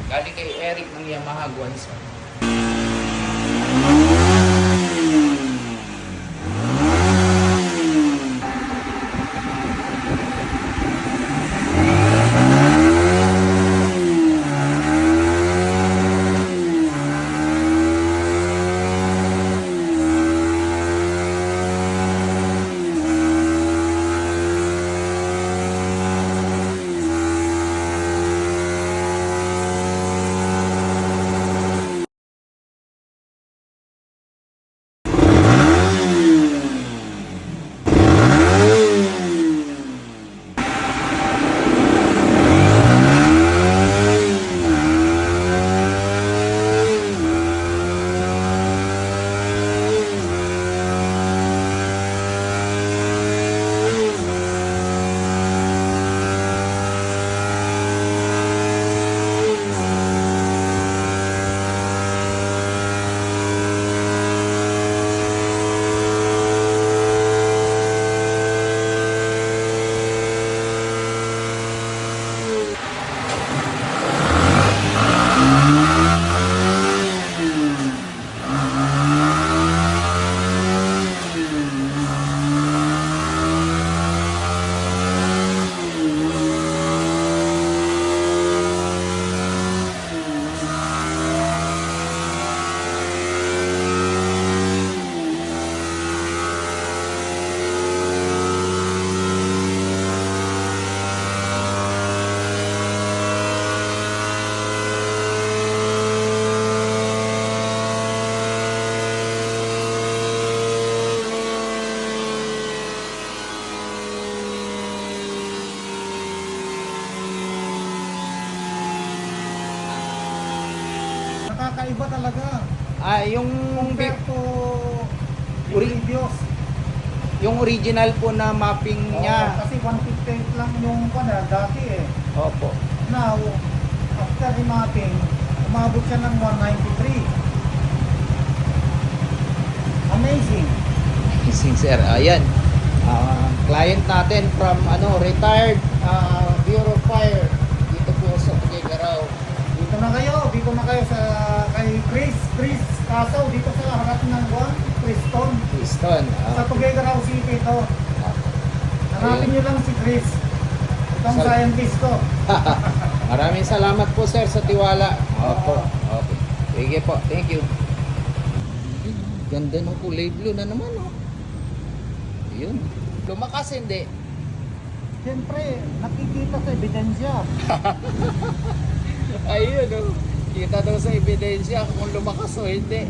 Galing kay Eric ng Yamaha Guanzon. Nakakaiba talaga. Yung Compared to Uri- previous. yung original po na mapping niya. Kasi 158 lang yung dati eh. Opo. Now, after remapping, umabot siya ng 193. Amazing. Amazing sir. Ayan. Client natin from retired Bureau of Fire dito po sa Tuguegarao. Dito na kayo sa kay Chris Casaw dito sa harap ng Preston. Houston. Sa Tuguegarao City ito. Hanapin nyo lang si Chris. Itong scientist ko. Maraming salamat po sir sa tiwala. Opo. Okay. Sige po. Thank you. Ganda ng kulay blue na naman oh. Yun. Lumakas hindi. Siyempre, nakikita sa ebidensya. Ayun oh. Kita daw sa ebidensya kung lumakas o hindi.